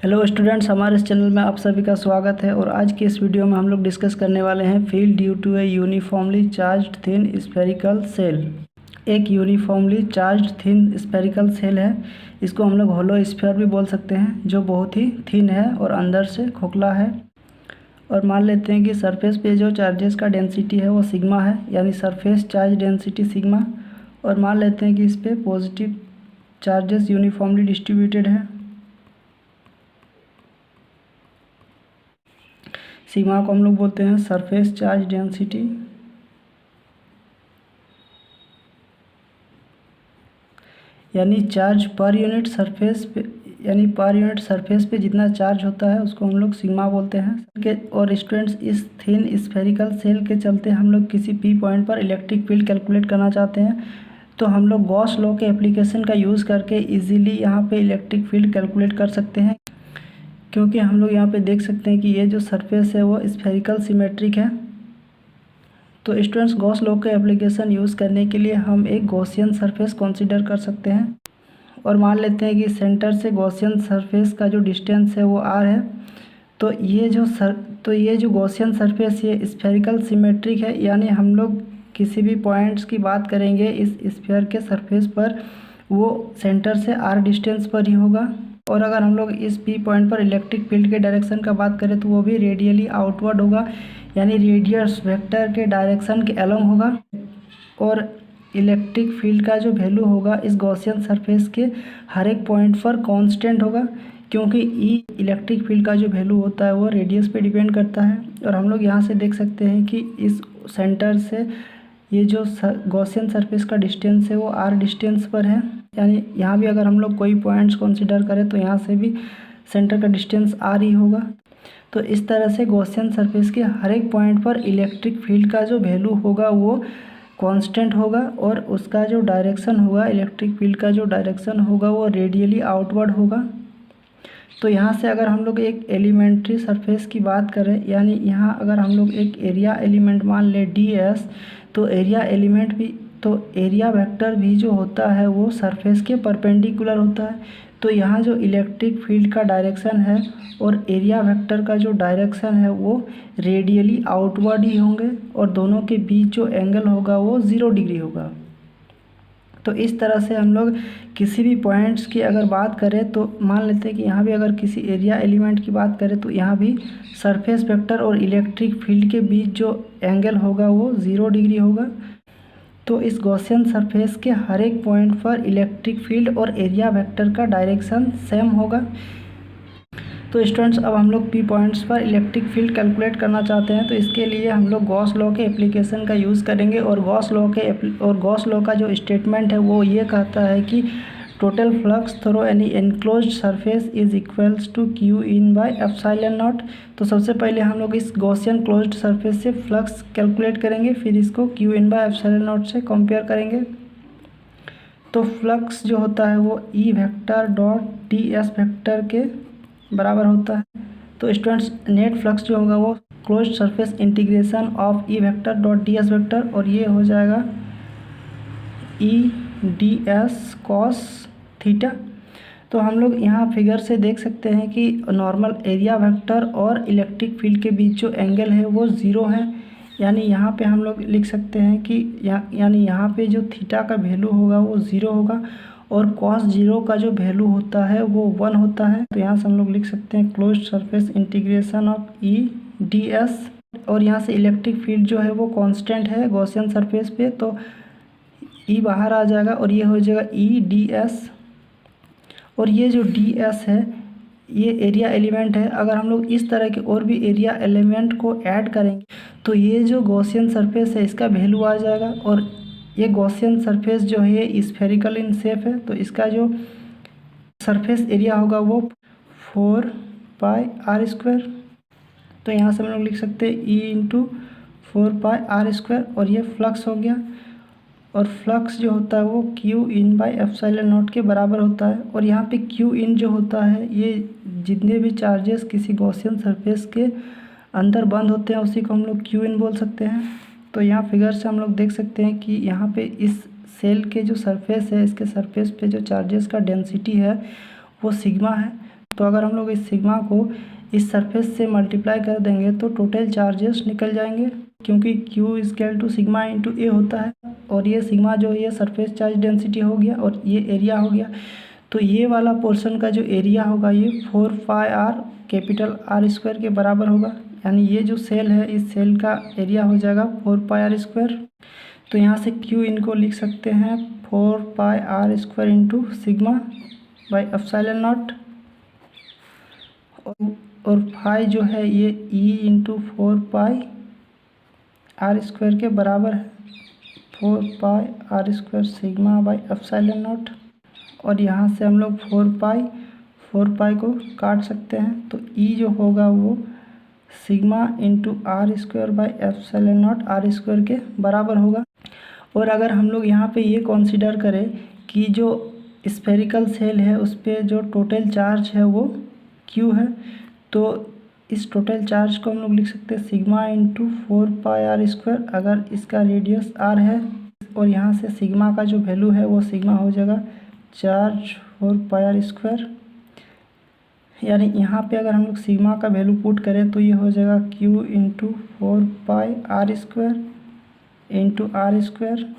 Hello students, हमारे इस channel में आप सभी का स्वागत है। और आज की इस वीडियो में हम लोग डिस्कस करने वाले हैं field due to a uniformly charged thin spherical shell. एक uniformly charged thin spherical shell है, इसको हम लोग होलो स्फीयर भी बोल सकते हैं, जो बहुत ही थिन है और अंदर से खोखला है। और मान लेते हैं कि सरफेस पे जो चार्जेस का डेंसिटी है वो सिग्मा है, यानी सरफेस चार्ज डेंसिटी सिग्मा। और मान लेते हैं कि इस पर पॉजिटिव चार्जेस यूनिफॉर्मली डिस्ट्रीब्यूटेड है। सिग्मा को हम लोग बोलते हैं सरफेस चार्ज डेंसिटी। यानी चार्ज पर यूनिट सरफेस पे, यानी पर यूनिट सरफेस पे जितना चार्ज होता है उसको हम लोग सिग्मा बोलते हैं। और स्टूडेंट्स, इस थिन स्फेरिकल सेल के चलते हम लोग किसी पी पॉइंट पर इलेक्ट्रिक फील्ड कैलकुलेट करना चाहते हैं, तो हम लोग गॉस लॉ के एप्लीकेशन का यूज़ करके इजीली यहाँ पे इलेक्ट्रिक फील्ड कैलकुलेट कर सकते हैं। क्योंकि हम लोग यहाँ पे देख सकते हैं कि ये जो सरफेस है वो स्फेरिकल सिमेट्रिक है। तो स्टूडेंट्स, गॉस लॉ के एप्लीकेशन यूज़ करने के लिए हम एक गॉसियन सरफेस कंसीडर कर सकते हैं। और मान लेते हैं कि सेंटर से गॉसियन सरफेस का जो डिस्टेंस है वो आर है। तो ये जो गॉसियन सरफेस ये स्फेरिकल सिमेट्रिक है, यानी हम लोग किसी भी पॉइंट्स की बात करेंगे इस स्फीयर के सरफेस पर, वो सेंटर से आर डिस्टेंस पर ही होगा। और अगर हम लोग इस पी पॉइंट पर इलेक्ट्रिक फील्ड के डायरेक्शन का बात करें तो वो भी रेडियली आउटवर्ड होगा, यानी रेडियस वेक्टर के डायरेक्शन के अलोंग होगा। और इलेक्ट्रिक फील्ड का जो वैल्यू होगा इस गॉसियन सरफेस के हर एक पॉइंट पर कांस्टेंट होगा, क्योंकि इलेक्ट्रिक फील्ड का जो वैल्यू होता है वो रेडियस पे डिपेंड करता है। और हम लोग यहाँ से देख सकते हैं कि इस सेंटर से ये जो गॉसियन सरफेस का डिस्टेंस है वो आर डिस्टेंस पर है, यानी यहाँ भी अगर हम लोग कोई पॉइंट्स कंसीडर करें तो यहाँ से भी सेंटर का डिस्टेंस आर ही होगा। तो इस तरह से गॉसियन सरफेस के हर एक पॉइंट पर इलेक्ट्रिक फील्ड का जो वैल्यू होगा वो कांस्टेंट होगा, और उसका जो डायरेक्शन होगा, इलेक्ट्रिक फील्ड का जो डायरेक्शन होगा वो रेडियली आउटवर्ड होगा। तो यहाँ से अगर हम लोग एक एलिमेंट्री सरफेस की बात करें, यानी यहाँ अगर हम लोग एक एरिया एलिमेंट मान ले डी एस, तो एरिया वेक्टर भी जो होता है वो सरफेस के परपेंडिकुलर होता है। तो यहाँ जो इलेक्ट्रिक फील्ड का डायरेक्शन है और एरिया वेक्टर का जो डायरेक्शन है वो रेडियली आउटवर्ड ही होंगे, और दोनों के बीच जो एंगल होगा वो 0 डिग्री होगा। तो इस तरह से हम लोग किसी भी पॉइंट्स की अगर बात करें तो मान लेते हैं कि यहाँ भी अगर किसी एरिया एलिमेंट की बात करें तो यहाँ भी सरफेस वेक्टर और इलेक्ट्रिक फील्ड के बीच जो एंगल होगा वो 0 डिग्री होगा। तो इस गॉसियन सरफेस के हर एक पॉइंट पर इलेक्ट्रिक फील्ड और एरिया वेक्टर का डायरेक्शन सेम होगा। तो स्टूडेंट्स, अब हम लोग पी पॉइंट्स पर इलेक्ट्रिक फील्ड कैलकुलेट करना चाहते हैं, तो इसके लिए हम लोग गॉस लॉ के एप्लीकेशन का यूज़ करेंगे। और गॉस लॉ का जो स्टेटमेंट है वो ये कहता है कि total flux through any enclosed surface is equals to Q in by epsilon naught. तो सबसे पहले हम लोग इस गॉसियन क्लोज्ड सरफेस से फ्लक्स कैलकुलेट करेंगे, फिर इसको Q in by epsilon naught से कंपेयर करेंगे। तो फ्लक्स जो होता है वो E vector dot D S vector के बराबर होता है। तो स्टूडेंट्स, नेट फ्लक्स जो होगा वो closed surface integration of E vector dot D S vector, और ये हो जाएगा E D S cos theta. तो हम लोग यहाँ फिगर से देख सकते हैं कि नॉर्मल एरिया वेक्टर और इलेक्ट्रिक फील्ड के बीच जो एंगल है वो 0 है, यानी यहाँ पे हम लोग लिख सकते हैं कि यानी यहाँ पे जो थीटा का वैल्यू होगा वो 0 होगा, और cos 0 का जो वैल्यू होता है वो 1 होता है। तो यहाँ से हम लोग लिख सकते हैं closed surface integration of E D S, और यहाँ से इलेक्ट्रिक फील्ड जो है वो कांस्टेंट है गॉसियन सरफेस पे, तो ई बाहर आ जाएगा और ये हो जाएगा ई डी एस। और ये जो डी एस है ये एरिया एलिमेंट है। अगर हम लोग इस तरह के और भी एरिया एलिमेंट को ऐड करेंगे तो ये जो गॉसियन सरफेस है इसका वैल्यू आ जाएगा। और ये गॉसियन सरफेस जो है ये स्फेरिकल इन शेप है, तो इसका जो सरफेस एरिया होगा वो 4 पाई आर स्क्वायर। तो यहाँ से हम लोग लिख सकते हैं E into 4 pi R square, और ये फ्लक्स हो गया। और फ्लक्स जो होता है वो Q in by epsilon naught के बराबर होता है। और यहाँ पे क्यू इन जो होता है ये जितने भी चार्जेस किसी गॉसियन सरफेस के अंदर बंद होते हैं उसी को हम लोग क्यू इन बोल सकते हैं। तो यहाँ फिगर से हम लोग देख सकते हैं कि यहाँ पे इस सेल के जो सरफेस है इसके सरफेस पे जो चार्जेस का डेंसिटी है वो सिग्मा है। तो अगर हम लोग इस सिग्मा को इस सरफेस से मल्टीप्लाई कर देंगे तो टोटल चार्जेस निकल जाएंगे, क्योंकि Q equal to sigma into A होता है। और ये सिग्मा जो है ये सरफेस चार्ज डेंसिटी हो गया और ये एरिया हो गया। तो ये वाला पोर्शन का जो एरिया होगा ये 4 pi are capital R square के बराबर होगा। यानी ये जो सेल है इस सेल का एरिया हो जाएगा 4 पाई आर स्क्वायर। तो यहाँ से Q इनको लिख सकते हैं 4 pi R square into sigma by epsilon naught, और फाई जो है ये E into 4 pi R square के बराबर है, 4 pi R square sigma by epsilon naught. और यहाँ से हम लोग 4 पाई को काट सकते हैं, तो E जो होगा वो sigma into R square by epsilon naught R square के बराबर होगा। और अगर हम लोग यहाँ पे ये कंसीडर करें कि जो स्फेरिकल सेल है उस पर जो टोटल चार्ज है वो Q है, तो इस टोटल चार्ज को हम लोग लिख सकते हैं sigma into 4 pi R square अगर इसका रेडियस r है। और यहाँ से सिग्मा का जो वैल्यू है वो सिग्मा हो जाएगा चार्ज 4 पाई आर स्क्वायर। यानी यहाँ पे अगर हम लोग सिग्मा का वैल्यू पुट करें तो ये हो जाएगा Q into 4 pi R square into R square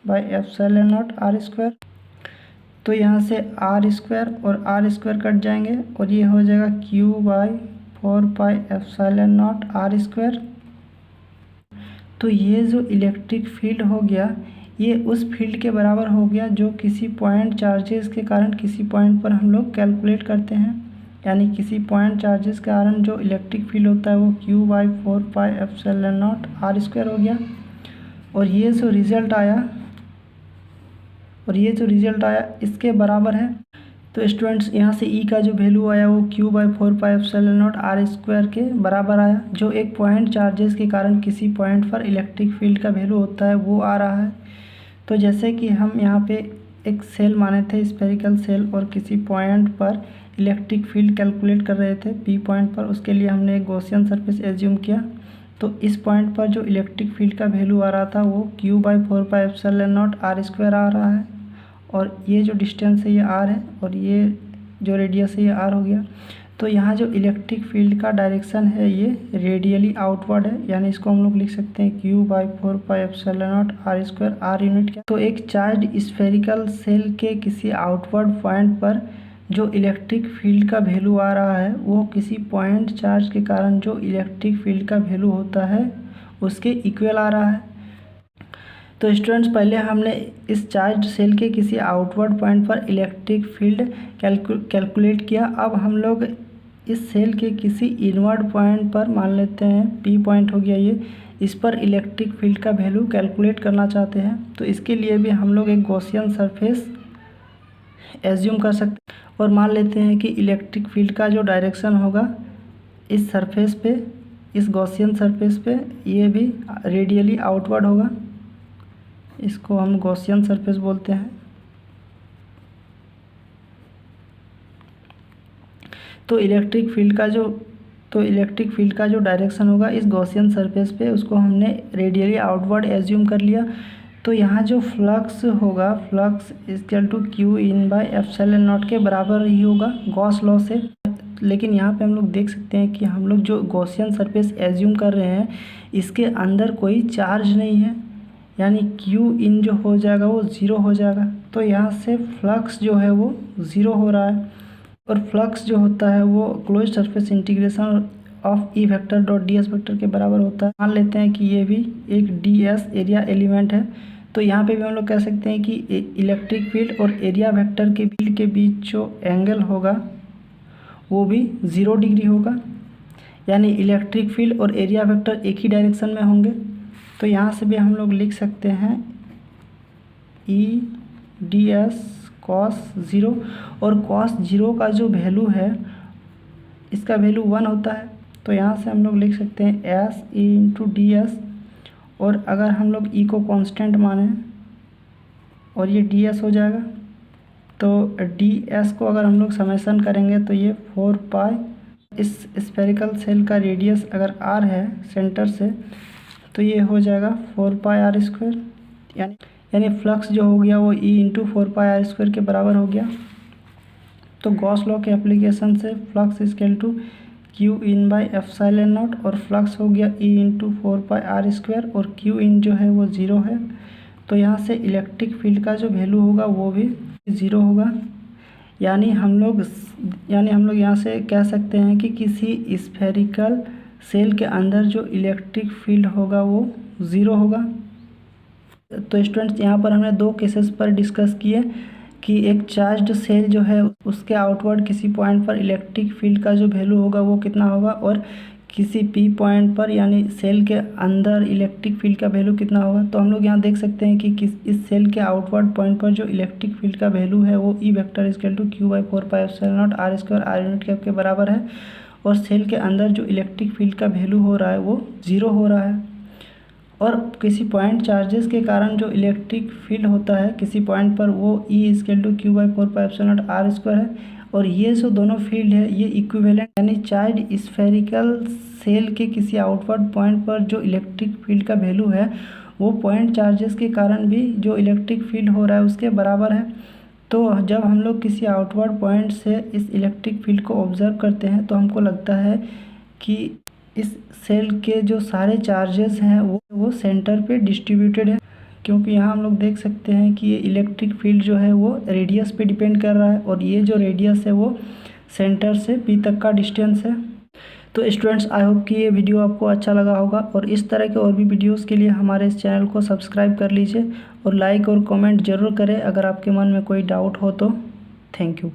by epsilon naught R square. तो यहाँ से आर स्क्वायर और आर स्क्वायर कट जाएंगे और ये हो जाएगा Q by 4 pi epsilon naught R square. तो ये जो इलेक्ट्रिक फील्ड हो गया ये उस फील्ड के बराबर हो गया जो किसी पॉइंट चार्जेस के कारण किसी पॉइंट पर हम लोग कैलकुलेट करते हैं। यानी किसी पॉइंट चार्जेस के कारण जो इलेक्ट्रिक फील्ड होता है वो Q by 4 pi epsilon naught R square हो गया। और ये जो रिज़ल्ट आया इसके बराबर है। तो स्टूडेंट्स यहाँ से E का जो वैल्यू आया वो Q by 4 pi epsilon naught R square के बराबर आया, जो एक पॉइंट चार्जेस के कारण किसी पॉइंट पर इलेक्ट्रिक फील्ड का वैल्यू होता है वो आ रहा है। तो जैसे कि हम यहाँ पे एक सेल माने थे स्फेरिकल सेल और किसी पॉइंट पर इलेक्ट्रिक फील्ड कैलकुलेट कर रहे थे P पॉइंट पर, उसके लिए हमने एक गॉसियन सरफेस एज्यूम किया। तो इस पॉइंट पर जो इलेक्ट्रिक फील्ड का वैल्यू आ रहा था वो Q by 4 pi epsilon naught R square आ रहा है। और ये जो डिस्टेंस है ये r है और ये जो रेडियस है ये r हो गया। तो यहाँ जो इलेक्ट्रिक फील्ड का डायरेक्शन है ये रेडियली आउटवर्ड है, यानी इसको हम लोग लिख सकते हैं Q by 4 pi epsilon naught R square r unit क्या। तो एक चार्ज स्फेरिकल सेल के किसी आउटवर्ड पॉइंट पर जो इलेक्ट्रिक फील्ड का वैल्यू आ रहा है वो किसी पॉइंट चार्ज के कारण जो इलेक्ट्रिक फील्ड का वैल्यू होता है उसके इक्वल आ रहा है। तो स्टूडेंट्स पहले हमने इस चार्ज सेल के किसी आउटवर्ड पॉइंट पर इलेक्ट्रिक फील्ड कैलकुलेट किया। अब हम लोग इस सेल के किसी इनवर्ड पॉइंट पर मान लेते हैं P पॉइंट हो गया ये, इस पर इलेक्ट्रिक फील्ड का वैल्यू कैलकुलेट करना चाहते हैं। तो इसके लिए भी हम लोग एक गॉसियन सरफेस एज्यूम कर सकते हैं और मान लेते हैं कि इलेक्ट्रिक फील्ड का जो डायरेक्शन होगा इस सरफेस पे, इस गॉसियन सरफेस पे ये भी रेडियली आउटवर्ड होगा। इसको हम गॉसियन सरफेस बोलते हैं। तो इलेक्ट्रिक फील्ड का जो डायरेक्शन होगा इस गॉसियन सरफेस पे उसको हमने रेडियली आउटवर्ड एज्यूम कर लिया। तो यहाँ जो फ्लक्स होगा, flux equal to Q in by epsilon naught के बराबर ही होगा गॉस लॉ से। लेकिन यहाँ पे हम लोग देख सकते हैं कि हम लोग जो गॉसियन सरफेस एज्यूम कर रहे हैं इसके अंदर कोई चार्ज नहीं है, यानी Q इन जो हो जाएगा वो ज़ीरो हो जाएगा। तो यहाँ से फ्लक्स जो है वो ज़ीरो हो रहा है और फ्लक्स जो होता है वो close surface integration of E vector dot ds vector के बराबर होता है। मान लेते हैं कि ये भी एक ds एरिया एलिमेंट है। तो यहाँ पे भी हम लोग कह सकते हैं कि इलेक्ट्रिक फील्ड और एरिया वेक्टर के फील्ड के बीच जो एंगल होगा वो भी 0 डिग्री होगा, यानी इलेक्ट्रिक फील्ड और एरिया वेक्टर एक ही डायरेक्शन में होंगे। तो यहाँ से भी हम लोग लिख सकते हैं E ds cos 0, और cos 0 का जो वैल्यू है इसका वैल्यू 1 होता है। तो यहाँ से हम लोग लिख सकते हैं s e into D S, और अगर हम लोग E को कांस्टेंट माने और ये ds हो जाएगा, तो ds को अगर हम लोग समेशन करेंगे तो ये 4 पाई, इस स्फेरिकल सेल का रेडियस अगर r है सेंटर से तो ये हो जाएगा 4 पाई आर स्क्वायर, यानी फ्लक्स जो हो गया वो E into 4 pi R square के बराबर हो गया। तो गॉस लॉ के एप्लीकेशन से flux equal to Q in by epsilon naught, और फ्लक्स हो गया ई इंटू 4πr², और क्यू इन जो है वो 0 है। तो यहाँ से इलेक्ट्रिक फील्ड का जो वैल्यू होगा वो भी 0 होगा। यानी हम लोग यहाँ से कह सकते हैं कि किसी स्फेरिकल सेल के अंदर जो इलेक्ट्रिक फील्ड होगा वो 0 होगा। तो स्टूडेंट्स, यहाँ पर हमने 2 केसेस पर डिस्कस किए कि एक चार्ज्ड सेल जो है उसके आउटवर्ड किसी पॉइंट पर इलेक्ट्रिक फील्ड का जो वैल्यू होगा वो कितना होगा, और किसी पी पॉइंट पर यानी सेल के अंदर इलेक्ट्रिक फील्ड का वैल्यू कितना होगा। तो हम लोग यहाँ देख सकते हैं कि इस सेल के आउटवर्ड पॉइंट पर जो इलेक्ट्रिक फील्ड का वैल्यू है वो E vector equal to Q by 4πε0 r² r unit cap के बराबर है, और सेल के अंदर जो इलेक्ट्रिक फील्ड का वैल्यू हो रहा है वो 0 हो रहा है। और किसी पॉइंट चार्जेस के कारण जो इलेक्ट्रिक फील्ड होता है किसी पॉइंट पर वो E equal to Q by 4πε0 r² है, और ये जो दोनों फील्ड है ये इक्विवेलेंट, यानी चार्ज स्फेरिकल सेल के किसी आउटवर्ड पॉइंट पर जो इलेक्ट्रिक फील्ड का वैल्यू है वो पॉइंट चार्जेस के कारण भी जो इलेक्ट्रिक फील्ड हो रहा है उसके बराबर है। तो जब हम लोग किसी आउटवर्ड पॉइंट से इस इलेक्ट्रिक फील्ड को ऑब्जर्व करते हैं तो हमको लगता है कि इस सेल के जो सारे चार्जेस हैं वो सेंटर पे डिस्ट्रीब्यूटेड है, क्योंकि यहाँ हम लोग देख सकते हैं कि ये इलेक्ट्रिक फील्ड जो है वो रेडियस पे डिपेंड कर रहा है, और ये जो रेडियस है वो सेंटर से पी तक का डिस्टेंस है। तो स्टूडेंट्स, आई होप कि ये वीडियो आपको अच्छा लगा होगा, और इस तरह के और भी वीडियोस के लिए हमारे इस चैनल को सब्सक्राइब कर लीजिए, और लाइक और कमेंट ज़रूर करें अगर आपके मन में कोई डाउट हो तो। Thank you.